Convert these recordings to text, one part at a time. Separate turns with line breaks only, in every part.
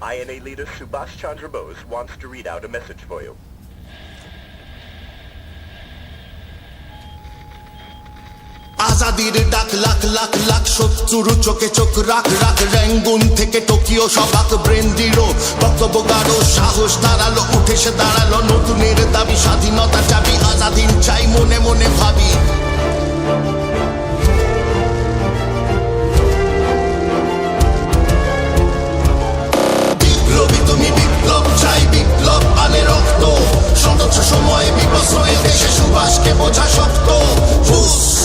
INA leader Subhash Chandra Bose wants to read out a message for you.
আজাদির ডাক লাখ লাখ লাখ শত্রুর চোখে চোখ রাখ রাখ র্যাঙ্গুন থেকে টোকিও সবাক ব্রেন দিরো বক্তব্য গাঢ় সাহস দাঁড়ালো উঠে সে দাঁড়ালো নতুনের দাবি স্বাধীনতা চাবি আজাদিন চাই মনে মনে ভাবি বিপ্লবী তুমি বিপ্লব চাই বিপ্লব আনে রক্ত সদস্য সময়ে বিপশ্রয়ে দেশে সুভাষকে বোঝা শক্ত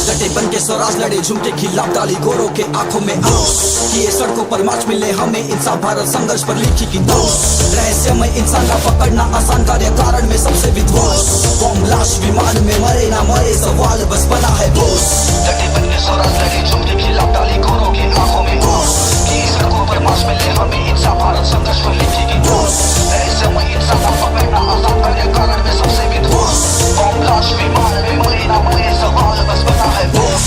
डटे बन के स्वराज लड़े झुमके खिलाफ डाली गोरों के आंखों में आंस किए सड़कों पर मार्च मिले हमें इंसान भारत संघर्ष पर लिखी किताब रहस्यमय इंसान का पकड़ना आसान कार्य कारण में सबसे विध्वंस बम लाश विमान में मरे ना मरे सवाल बस बना है बोस डटे बन के स्वराज लड़े झुमके खिलाफ डाली गोरों के आंखों में आंस किए सड़कों पर मार्च मिले हमें इंसान भारत संघर्ष पर लिखी किताब रहस्यमय इंसान का पकड़ना आसान कार्य कारण में सबसे विध्वंस बम लाश विमान में मरे ना मरे सवाल बस बना है बोस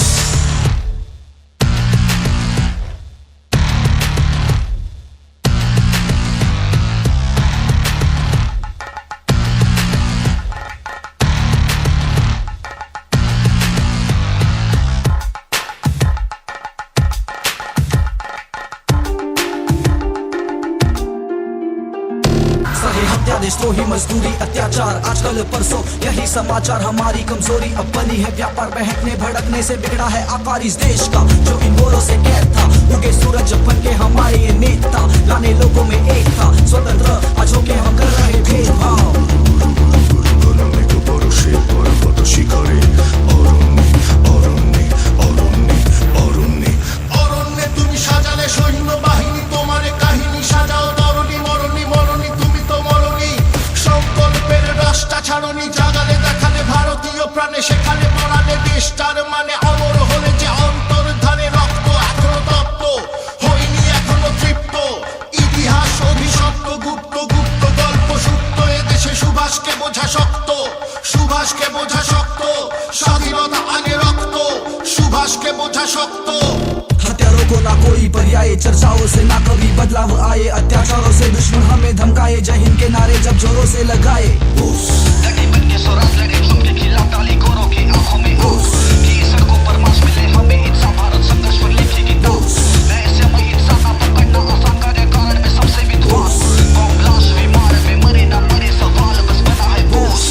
देशद्रोही मजदूरी अत्याचार आजकल परसों यही समाचार हमारी कमजोरी अब बनी है व्यापार बहकने भड़कने से बिगड़ा है आकार इस देश का जो इन बोरों से कैद था उगे सूरज बन के हमारे ये नेता लाने लोगों में एक था स्वतंत्र आज होके हम कर रहे भेदभाव शिखरे অরণ্যে অরণ্যে অরণ্যে অরণ্যে অরণ্যে তুমি সাজালে সৈন্য বাহিনী তোমার কাহিনী সাজাও তরণী মরণী মরণী তুমি তো মরণী সংকল্পের রাস্তা ছাড়নি জাগালে দেখালে ভারতীয় প্রাণে সেখানে পড়ালে দেশটার মানে অমর হলে যে অন্তর্ধানে রক্ত এখনো তপ্ত হয়নি এখনো তৃপ্ত ইতিহাস অভিশপ্ত গুপ্ত গুপ্ত গল্প সত্য এদেশে সুভাষকে বোঝা শক্ত সুভাষকে বোঝা শক্ত স্বাধীনতা আগে রক্ত সুভাষকে বোঝা শক্ত हत्यारों को ना कोई पर्याय चर्चाओं से ना कभी बदलाव आए अत्याचारों से दुश्मन हमें धमकाए जय हिंद के नारे जब जोरों से लगाए डटे बन के स्वराज लड़े झुमके खिलाफ डाली गोरों की आंखों में कि सड़कों पर मार्च मिले हमें इंसान भारत संघर्ष पर लिखी किताब रहस्यमय इंसान का पकड़ना आसान कार्य कारण में सबसे विध्वंस बम लाश विमान में मरे ना मरे सवाल बस बना है बोस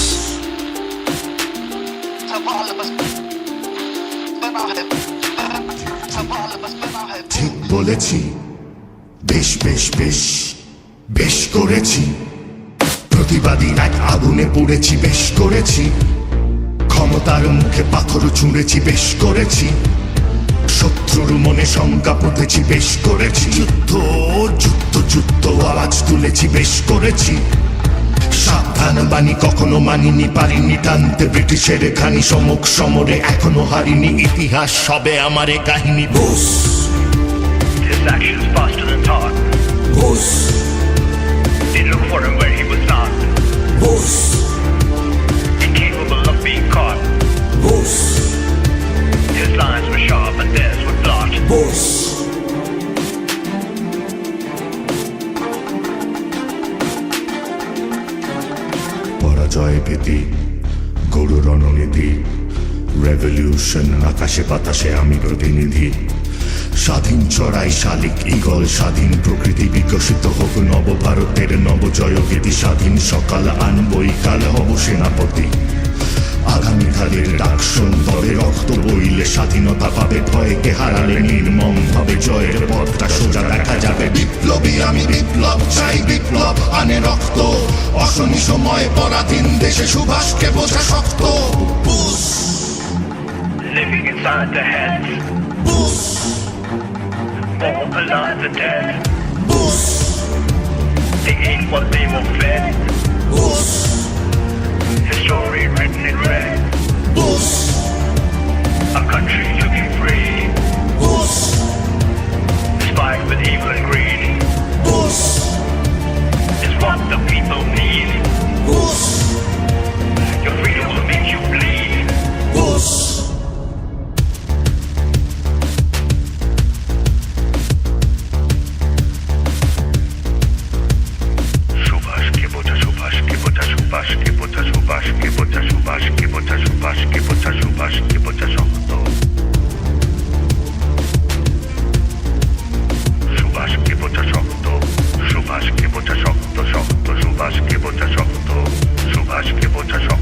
सवाल बस बना है ঠিক বলেছি বেশ বেশ বেশ বেশ করেছি প্রতিবাদী এক আগুনে পড়েছি বেশ করেছি ক্ষমতার মুখে পাথর ছুঁড়েছি বেশ করেছি শত্রুর মনে শঙ্কা পুঁতেছি বেশ করেছি যুদ্ধ যুদ্ধ যুদ্ধ আওয়াজ তুলেছি বেশ করেছি সাবধান বাণী কখনো মানিনি পারিনি টানতে ব্রিটিশের খানি সমুখ সমরে এখনো হারিনি ইতিহাস সবে আমারে কাহিনী Bose
His actions faster than thought.
Bose
They look for him where he was not.
Bose
Incapable of being caught.
Bose
His lines were sharp and theirs were blot.
Bose
পরাজয় ভীতি গরু রণনীতি রেভলিউশন আকাশে বাতাসে আমি প্রতিনিধি স্বাধীন চড়াই শালিক ঈগল স্বাধীন প্রকৃতি বিকশিত হোক নবভারতের নবজয়গীতি স্বাধীন সকাল আনবই কাল হব সেনাপতি আগামীকালের ডাক তবে রক্ত বইলে স্বাধীনতা পাবে ভয়কে হারালে নির্মম ভাবে জয়ের পথটা সোজা দেখা যাবে বিপ্লবী আমি বিপ্লব চাই বিপ্লব আনে রক্ত অশনি সময় পরাধীন দেশে সুভাষকে বোঝা শক্ত
Living inside the heads. More alive than dead. They ate what they were fed. History written in red. A country looking free. Despite with evil and greed. Is what the people need. Your freedom will make you bleed. আশিকে বোঝা শক্ত